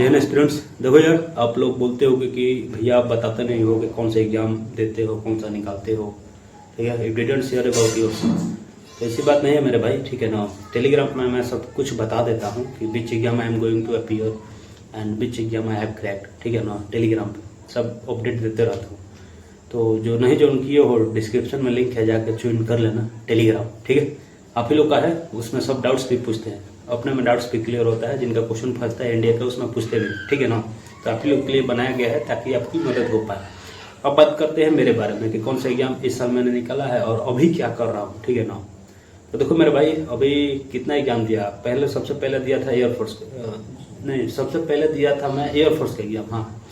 जय हिंद स्टूडेंट्स। देखो यार, आप लोग बोलते होगे कि भैया आप बताते नहीं हो कि कौन सा एग्जाम देते हो, कौन सा निकालते हो, ठीक है। If didn't share about yours, तो ऐसी बात नहीं है मेरे भाई, ठीक है ना। टेलीग्राम में मैं सब कुछ बता देता हूँ कि which exam I am going to appear and which exam I have cracked, ठीक है ना। टेलीग्राम पे सब अपडेट देते रहता हूँ। तो जो नहीं ज्वाइन किए हो, डिस्क्रिप्शन में लिंक है, जाकर ज्वाइन कर लेना टेलीग्राम, ठीक है। आप ही लोग का है, उसमें सब डाउट्स भी पूछते हैं, अपने में डाउट्स भी क्लियर होता है। जिनका क्वेश्चन फंसता है इंडिया का, उसमें पूछते भी, ठीक है ना। तो आप ही लोग के लिए बनाया गया है ताकि आपकी मदद हो पाए। अब बात करते हैं मेरे बारे में कि कौन सा एग्जाम इस साल मैंने निकाला है और अभी क्या कर रहा हूँ, ठीक है ना। तो देखो मेरे भाई, अभी कितना एग्जाम दिया। पहले सबसे पहले दिया था एयरफोर्स, नहीं सबसे पहले दिया था मैं एयरफोर्स का एग्जाम। हाँ,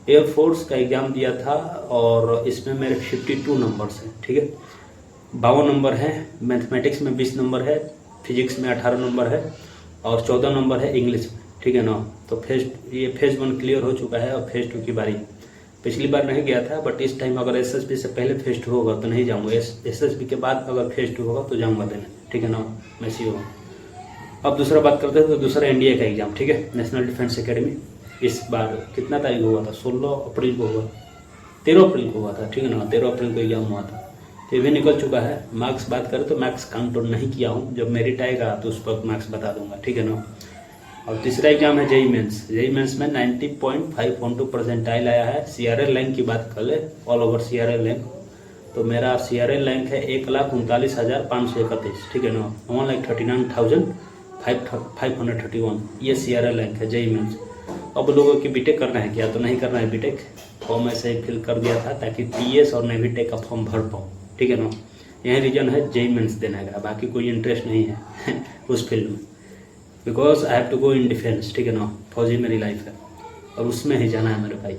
एयरफोर्स का एग्जाम दिया था और इसमें मेरे 52 नंबर्स हैं, ठीक है। 52 नंबर है, मैथमेटिक्स में 20 नंबर है, फिजिक्स में 18 नंबर है और 14 नंबर है इंग्लिश में, ठीक है ना। तो फेज 1 क्लियर हो चुका है और फेज 2 की बारी। पिछली बार नहीं गया था, बट इस टाइम अगर एसएसबी से पहले फेज 2 होगा तो नहीं जाऊँगा, एसएसबी के बाद अगर फेज 2 होगा तो जाऊँगा देने, ठीक है ना। मैं सी हूँ। अब दूसरा बात करते हैं तो दूसरा एनडीए का एग्जाम, ठीक है, नेशनल डिफेंस एकेडमी। इस बार कितना तारीख हुआ था, 16 अप्रैल को हुआ, 13 अप्रैल को हुआ था, ठीक है ना। 13 अप्रैल को एग्जाम हुआ था, तो ये भी निकल चुका है। मार्क्स बात करें तो मार्क्स काउंट नहीं किया हूँ, जब मेरिट आएगा तो उस पर मार्क्स बता दूंगा, ठीक है ना। और तीसरा एग्जाम है जेई मेंस। जेई मेंस में 90.512 परसेंटाइल आया है। सीआरएल रैंक की बात कर ले, ऑल ओवर सीआरएल रैंक, तो मेरा सीआरएल रैंक है 1,39,531, ठीक है ना। 1,39,531 ये सीआरएल रैंक है जेई मेंस। अब लोगों की बीटेक करना है क्या, तो नहीं करना है बीटेक, फॉर्म ऐसे ही फिल कर दिया था ताकि टीएस और नेवी टेक का फॉर्म भर पाऊँ, ठीक है ना। यही रीजन है जेई मेंस देने का, बाकी कोई इंटरेस्ट नहीं है उस फील्ड में, because I have to go in defence, ठीक है ना। फौजी मेरी लाइफ है और उसमें ही जाना है मेरे भाई।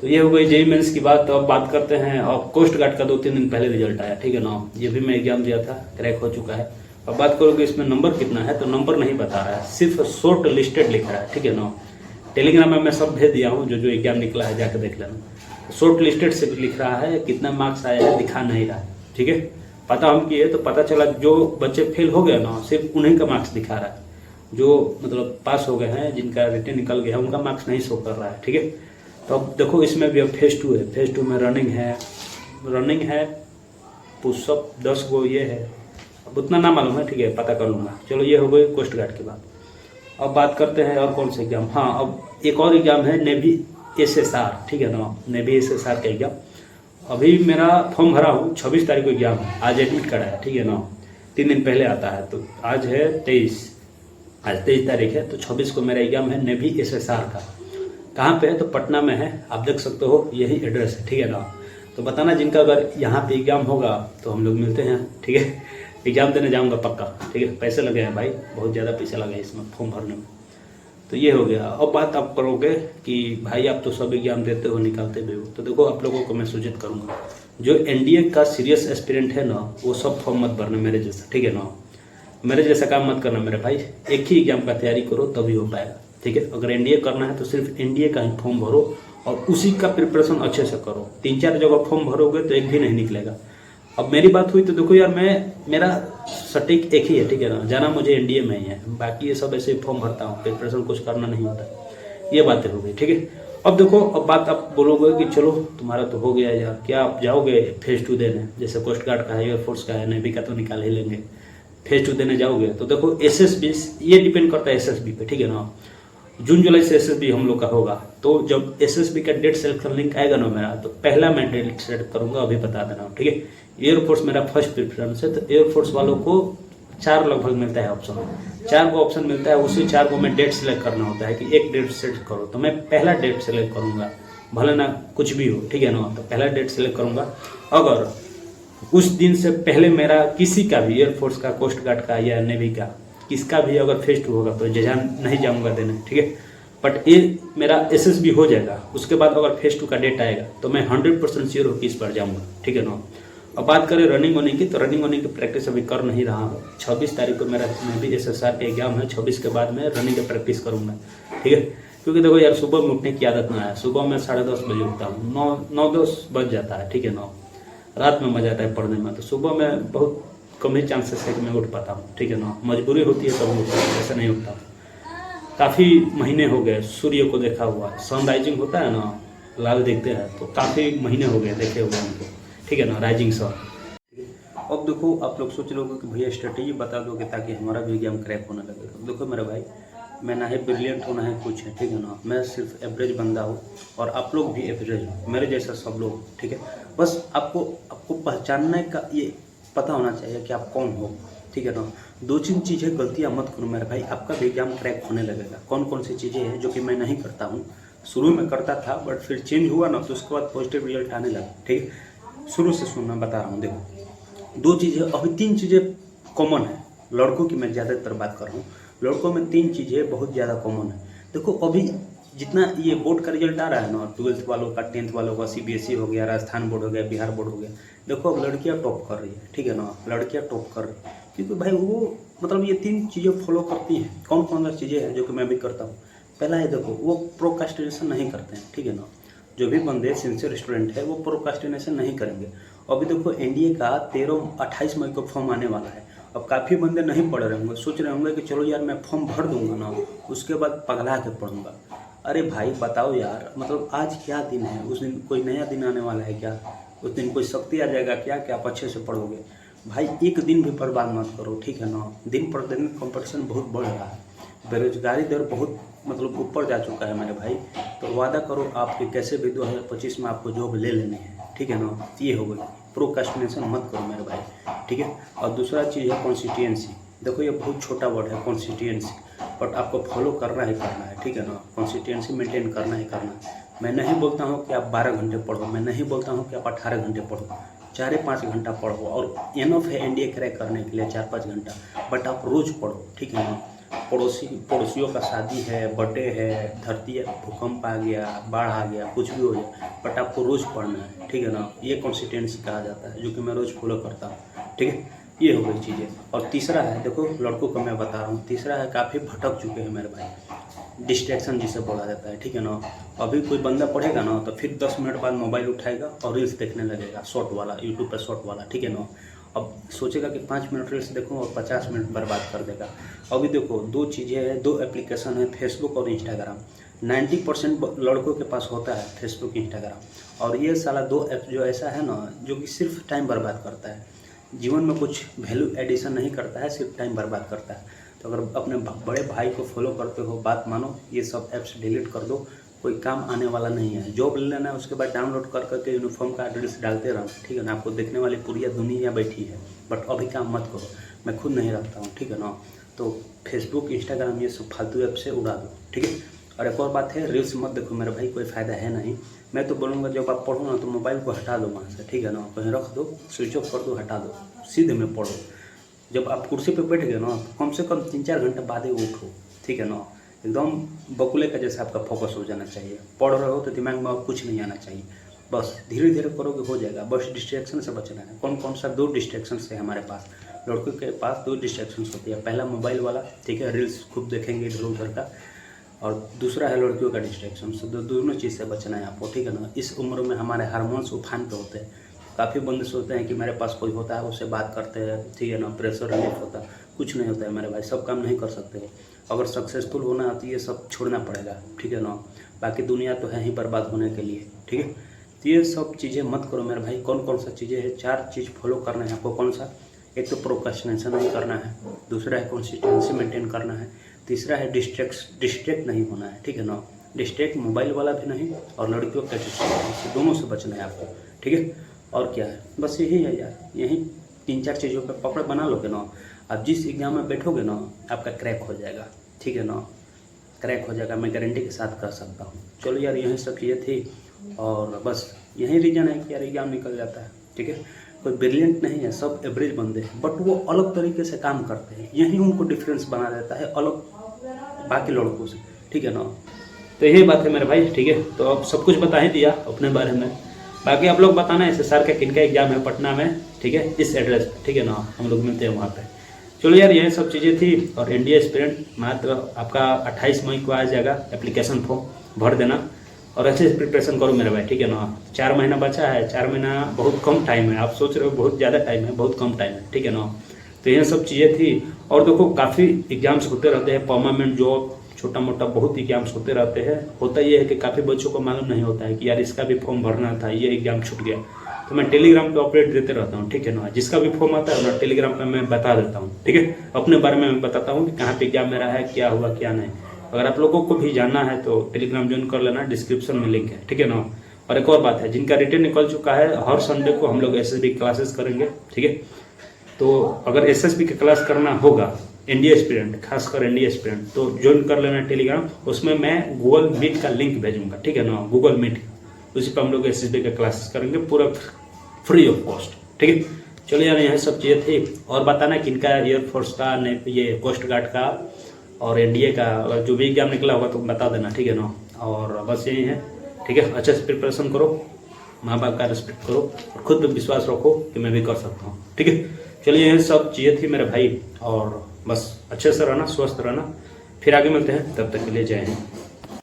तो ये हो गई जेई मेंस की बात। तो अब बात करते हैं, और कोस्ट गार्ड का 2-3 दिन पहले रिजल्ट आया, ठीक है ना। ये भी मैं एग्जाम दिया था, क्रैक हो चुका है। अब बात करोगे इसमें नंबर कितना है, तो नंबर नहीं बता रहा है, सिर्फ शॉर्ट लिस्टेड लिख रहा है, ठीक है ना। टेलीग्राम में मैं सब भेज दिया हूँ, जो जो एग्जाम निकला है जाकर देख लेना। शॉर्ट लिस्टेड से लिख रहा है, कितना मार्क्स आया है दिखा नहीं रहा है, ठीक है। पता हम किए तो पता चला जो बच्चे फेल हो गए ना, सिर्फ उन्हीं का मार्क्स दिखा रहा है। जो मतलब पास हो गए हैं, जिनका रिटर्न निकल गया है, उनका मार्क्स नहीं शो कर रहा है, ठीक है। तो अब देखो इसमें भी अब फेज 2 है। फेज 2 में रनिंग है, पुशअप 10 गो ये है। अब उतना ना मालूम है, ठीक है, पता कर लूँगा। चलो ये हो गई कोस्ट गार्ड की बात। अब बात करते हैं और कौन सा एग्जाम। हाँ, अब एक और एग्जाम है नेवी एसएसआर, ठीक है ना। नेवी एसएसआर का एग्जाम अभी मेरा फॉर्म भरा हूँ, 26 तारीख को एग्जाम है। आज एडमिट कराया, ठीक है ना। 3 दिन पहले आता है, तो आज है 23, आज 23 तारीख है, तो 26 को मेरा एग्जाम है नेवी एसएसआर का। कहाँ पे है, तो पटना में है, आप देख सकते हो, यही एड्रेस है, ठीक है ना। तो बताना जिनका अगर यहाँ पे एग्जाम होगा तो हम लोग मिलते हैं, ठीक है। एग्जाम देने जाऊँगा पक्का, ठीक है। पैसे लगे हैं भाई, बहुत ज़्यादा पैसे लगे इसमें फॉर्म भरने में। तो ये हो गया। अब बात आप करोगे कि भाई आप तो सब एग्जाम देते हो, निकालते भी हो, तो देखो आप लोगों को मैं सूचित करूँगा, जो एनडीए का सीरियस एस्पिरेंट है ना, वो सब फॉर्म मत भरना मेरे जैसा, ठीक है ना। मेरे जैसा काम मत करना मेरे भाई, एक ही एग्जाम का तैयारी करो तभी हो पाएगा, ठीक है। अगर एनडीए करना है तो सिर्फ एनडीए का ही फॉर्म भरो और उसी का प्रिपरेशन अच्छे से करो। 3-4 जगह फॉर्म भरोगे तो एक भी नहीं निकलेगा। अब मेरी बात हुई तो देखो यार, मेरा सटीक एक ही है, ठीक है ना, जाना मुझे एनडीए में ही है। बाकी ये सब ऐसे फॉर्म भरता हूँ, प्रिपरेशन कुछ करना नहीं होता। ये बातें हो गई, ठीक है। अब देखो, अब बात आप बोलोगे कि चलो तुम्हारा तो हो गया यार, क्या आप जाओगे फेज 2 देने, जैसे कोस्ट गार्ड का है, एयरफोर्स का है, नेवी का तो निकाल ही लेंगे, फेज 2 देने जाओगे। तो देखो एसएसबी, ये डिपेंड करता है एसएसबी पे, ठीक है ना। जून जुलाई से एसएसबी हम लोग का होगा, तो जब एसएसबी का डेट सिलेक्शन लिंक आएगा ना मेरा, तो पहला मैं डेट सेलेक्ट करूंगा, अभी बता देना, ठीक है। एयरफोर्स मेरा फर्स्ट प्रेफरेंस है, तो एयरफोर्स वालों को 4 लगभग मिलता है ऑप्शन, 4 को ऑप्शन मिलता है। उसी 4 को मैं डेट सेलेक्ट करना होता है कि एक डेट सेलेक्ट करो, तो मैं पहला डेट सेलेक्ट करूंगा, भले ना कुछ भी हो, ठीक है ना। तो पहला डेट सेलेक्ट करूंगा। अगर उस दिन से पहले मेरा किसी का भी, एयरफोर्स का, कोस्ट गार्ड का या नेवी का, किसका भी अगर फेज 2 होगा तो नहीं जाऊंगा देने, ठीक है। बट ये मेरा एसएसबी हो जाएगा, उसके बाद अगर फेज 2 का डेट आएगा तो मैं 100% श्योर होकर इस पर जाऊंगा, ठीक है ना। अब बात करें रनिंग होने की, तो रनिंग होने की प्रैक्टिस अभी कर नहीं रहा हूँ। 26 तारीख को मेरा नेवी एसएसआर का एग्जाम है, 26 के बाद मैं रनिंग की प्रैक्टिस करूँगा, ठीक है। क्योंकि देखो यार, सुबह में उठने की आदत ना है। सुबह में 10:30 बजे उठता हूँ, 9-10 बज जाता है, ठीक है ना। रात में मजा आता है पढ़ने में, तो सुबह में बहुत कम ही चांसेस है कि मैं उठ पाता हूँ, ठीक है ना। मजबूरी होती है तब उठता हूँ, ऐसा नहीं उठता हूँ। काफ़ी महीने हो गए सूर्य को देखा हुआ, सनराइजिंग होता है ना, लाल देखते हैं, तो काफ़ी महीने हो गए देखे हुए उनको, ठीक है ना, राइजिंग सन। अब देखो आप लोग सोच रहे कि भैया स्ट्रेटेजी बता दोगे ताकि हमारा भी एग्जाम क्रैक होने लगे। तो देखो मेरे भाई, मैं ना ही ब्रिलियंट हूँ ना ही कुछ है, ठीक है ना, मैं सिर्फ एवरेज बंदा हूँ और आप लोग भी एवरेज हो, मेरे जैसा सब लोग, ठीक है। बस आपको पहचानने का ये पता होना चाहिए कि आप कौन हो, ठीक है ना। दो तीन चीज़ें गलतियाँ मत करो मेरे भाई, आपका भी एग्जाम क्रैक होने लगेगा। कौन कौन सी चीज़ें हैं जो कि मैं नहीं करता हूँ, शुरू में करता था बट फिर चेंज हुआ ना, तो उसके बाद पॉजिटिव रिजल्ट आने लगा, ठीक है। शुरू से सुनना बता रहा हूँ, देखो दो चीज़ें, अभी तीन चीज़ें कॉमन है लड़कों की, मैं ज़्यादातर बात कर रहा हूँ। लड़कों में तीन चीज़ें बहुत ज़्यादा कॉमन है। देखो अभी जितना ये बोर्ड का रिजल्ट आ रहा है ना, 12th वालों का, 10th वालों का, CBSE हो गया, राजस्थान बोर्ड हो गया, बिहार बोर्ड हो गया, देखो अब लड़कियाँ टॉप कर रही है, ठीक है ना, लड़कियाँ टॉप कर रही है, क्योंकि भाई वो मतलब ये तीन चीज़ें फॉलो करती हैं। कौन कौन सी चीज़ें हैं जो कि मैं भी करता हूँ। पहला है, देखो वो प्रोक्रास्टिनेशन नहीं करते हैं, ठीक है ना। जो भी बंदे सिंसियर स्टूडेंट है वो प्रोक्रास्टिनेशन नहीं करेंगे। अभी देखो एनडीए का 28 मई को फॉर्म आने वाला है। अब काफ़ी बंदे नहीं पढ़ रहे होंगे, सोच रहे होंगे कि चलो यार मैं फॉर्म भर दूंगा ना, उसके बाद पगला के पढ़ूंगा। अरे भाई बताओ यार, मतलब आज क्या दिन है, उस दिन कोई नया दिन आने वाला है क्या? उस दिन कोई शक्ति आ जाएगा क्या कि आप अच्छे से पढ़ोगे? भाई एक दिन भी बर्बाद मत करो, ठीक है ना। दिन प्रतिदिन कंपटीशन बहुत बढ़ रहा है, बेरोजगारी दर बहुत मतलब ऊपर जा चुका है मेरे भाई। तो वादा करो आपके कैसे भी 2025 में आपको जॉब ले लेनी है, ठीक है ना। ये हो गई, प्रोक्रास्टिनेशन मत करो मेरे भाई, ठीक है। और दूसरा चीज़ है कॉन्स्टिट्यूएंसी। देखो ये बहुत छोटा वर्ड है कॉन्स्टिट्यूएंसी, बट आपको फॉलो करना ही करना है, ठीक है ना। कॉन्स्टिट्यूएंसी मेंटेन करना ही करना है। मैं नहीं बोलता हूँ कि आप 12 घंटे पढ़ो, मैं नहीं बोलता हूँ कि आप 18 घंटे पढ़ो, 4-5 घंटा पढ़ो और इनफ है एनडीए क्रैक करने के लिए 4-5 घंटा, बट आप रोज़ पढ़ो, ठीक है ना। पड़ोसियों का शादी है, बर्थडे है, धरती है, भूकंप आ गया, बाढ़ आ गया, कुछ भी हो जाए, बट आपको रोज़ पढ़ना है, ठीक है ना। ये कॉन्स्टिट्यूएंसी कहा जाता है, जो कि मैं रोज़ फॉलो करता हूँ, ठीक है। ये हो गई चीज़ें। और तीसरा है, देखो लड़कों को मैं बता रहा हूँ, तीसरा है काफ़ी भटक चुके हैं मेरे भाई, डिस्ट्रैक्शन जिसे बोला जाता है, ठीक है ना। अभी कोई बंदा पढ़ेगा ना तो फिर 10 मिनट बाद मोबाइल उठाएगा और रील्स देखने लगेगा, शॉर्ट वाला, यूट्यूब पर शॉर्ट वाला, ठीक है ना। अब सोचेगा कि 5 मिनट रील्स देखूँ और 50 मिनट बर्बाद कर देगा। अभी देखो दो चीज़ें हैं, दो एप्लीकेशन है, फेसबुक और इंस्टाग्राम। 90% लड़कों के पास होता है फेसबुक, इंस्टाग्राम, और ये साला दो ऐप जो ऐसा है ना, जो कि सिर्फ टाइम बर्बाद करता है, जीवन में कुछ वैल्यू एडिशन नहीं करता है, सिर्फ टाइम बर्बाद करता है। तो अगर अपने बड़े भाई को फॉलो करते हो, बात मानो, ये सब ऐप्स डिलीट कर दो, कोई काम आने वाला नहीं है। जॉब ले लेना है, उसके बाद डाउनलोड कर करके यूनिफॉर्म का एड्रेस डालते रहना, ठीक है ना। आपको देखने वाली पूरी दुनिया बैठी है, बट अभी काम मत करो। मैं खुद नहीं रखता हूँ, ठीक है ना। तो फेसबुक, इंस्टाग्राम, ये सब फालतू ऐप से उड़ा दो, ठीक है। और एक और बात है, रील्स मत देखो मेरे भाई, कोई फ़ायदा है नहीं। मैं तो बोलूँगा जब आप पढ़ो ना तो मोबाइल को हटा दो वहाँ से, ठीक है ना, कहीं रख दो, स्विच ऑफ कर दो, हटा दो, सीधे में पढ़ो। जब आप कुर्सी पे बैठ गए ना तो कम से कम 3-4 घंटे बाद ही उठो, ठीक है ना। एकदम बकुले का जैसा आपका फोकस हो जाना चाहिए। पढ़ रहे हो तो दिमाग में और कुछ नहीं आना चाहिए, बस धीरे धीरे करोगे हो जाएगा। बस डिस्ट्रैक्शन से बचना है। कौन कौन सा? 2 डिस्ट्रैक्शन है हमारे पास, लड़कों के पास 2 डिस्ट्रैक्शन होती है। पहला मोबाइल वाला, ठीक है, रील्स खूब देखेंगे इधर उधर का, और दूसरा है लड़कियों का डिस्ट्रैक्शन। तो दोनों चीज़ से बचना है आपको, ठीक है ना। इस उम्र में हमारे हार्मोन्स उफान पे होते हैं। काफ़ी बंदे सोचते हैं कि मेरे पास कोई होता है उससे बात करते हैं, ठीक है ना, प्रेशर रिलीफ होता है। कुछ नहीं होता है मेरे भाई, सब काम नहीं कर सकते हो। अगर सक्सेसफुल होना है तो ये सब छोड़ना पड़ेगा, ठीक है ना। बाकी दुनिया तो है ही बर्बाद होने के लिए, ठीक है। तो ये सब चीज़ें मत करो मेरे भाई। कौन कौन सा चीज़ें हैं? 4 चीज़ फॉलो करना है आपको। कौन सा? एक तो प्रोक्रेस्टिनेशन नहीं करना है, दूसरा है कंसिस्टेंसी मेंटेन करना है, तीसरा है डिस्ट्रैक्ट नहीं होना है, ठीक है ना। डिस्ट्रैक्ट मोबाइल वाला भी नहीं, और लड़कियों के डिस्ट्रैक्ट, दोनों से बचना है आपको, ठीक है। और क्या है, बस यही है यार। यही 3-4 चीज़ों पर पकड़ बना लोगे ना, आप जिस एग्ज़ाम में बैठोगे ना आपका क्रैक हो जाएगा, ठीक है ना। क्रैक हो जाएगा, मैं गारंटी के साथ कर सकता हूँ। चलो यार, यही सब चीज़ें थी, और बस यही रीज़न है कि यार एग्ज़ाम निकल जाता है, ठीक है। कोई ब्रिलियंट नहीं है, सब एवरेज बंदे हैं, बट वो अलग तरीके से काम करते हैं। यही उनको डिफरेंस बना देता है अलग बाकी लड़कों से, ठीक है ना। तो यही बात है मेरे भाई, ठीक है। तो अब सब कुछ बता ही दिया अपने बारे में। बाकी आप लोग बताना है SSR का किनका एग्जाम है पटना में, ठीक है, इस एड्रेस पर, ठीक है ना। हम लोग मिलते हैं वहाँ पे। चलो यार, यही सब चीज़ें थी। और एनडीए एस्पिरेंट मात्र आपका 28 मई को आ जाएगा, एप्लीकेशन फॉर्म भर देना और अच्छे से प्रिपरेशन करो मेरे भाई, ठीक है ना। 4 महीना बचा है, 4 महीना बहुत कम टाइम है। आप सोच रहे हो बहुत ज़्यादा टाइम है, बहुत कम टाइम है, ठीक है ना। तो ये सब चीज़ें थी। और देखो काफ़ी एग्जाम्स होते रहते हैं, परमानेंट जॉब, छोटा मोटा बहुत एग्जाम्स होते रहते हैं। होता ये है कि काफ़ी बच्चों को मालूम नहीं होता है कि यार इसका भी फॉर्म भरना था, ये एग्जाम छूट गया। तो मैं टेलीग्राम पे अपडेट देते रहता हूँ, ठीक है ना। जिसका भी फॉर्म आता है ना टेलीग्राम पे मैं बता देता हूँ, ठीक है। अपने बारे में मैं बताता हूँ कि कहाँ पे एग्जाम मेरा है, क्या हुआ क्या नहीं। अगर आप लोगों को भी जानना है तो टेलीग्राम ज्वाइन कर लेना, डिस्क्रिप्शन में लिंक है, ठीक है ना। और एक और बात है, जिनका रिटर्न निकल चुका है, हर संडे को हम लोग SSB क्लासेस करेंगे, ठीक है। तो अगर SSB की क्लास करना होगा, एनडीए एस्पिरेंट, खासकर एनडीए एस्पिरेंट, तो ज्वाइन कर लेना टेलीग्राम। उसमें मैं गूगल मीट का लिंक भेजूंगा, ठीक है ना, गूगल मीट। उसी पर हम लोग SSB का क्लासेस करेंगे, पूरा फ्री ऑफ कॉस्ट, ठीक है। चलिए यार, यही सब चीज़ें थी। और बताना कि इनका एयरफोर्स का, ये कोस्ट गार्ड का और एनडीए का अगर जो भी एग्जाम निकला होगा तो बता देना, ठीक है ना। और बस यही है, ठीक है। अच्छे से प्रिपरेशन करो, माँ बाप का रिस्पेक्ट करो और खुद पे विश्वास रखो कि मैं भी कर सकता हूँ, ठीक है। चलिए यही सब चीज़ें थी मेरे भाई, और बस अच्छे से रहना, स्वस्थ रहना। फिर आगे मिलते हैं, तब तक के लिए जय हिंद।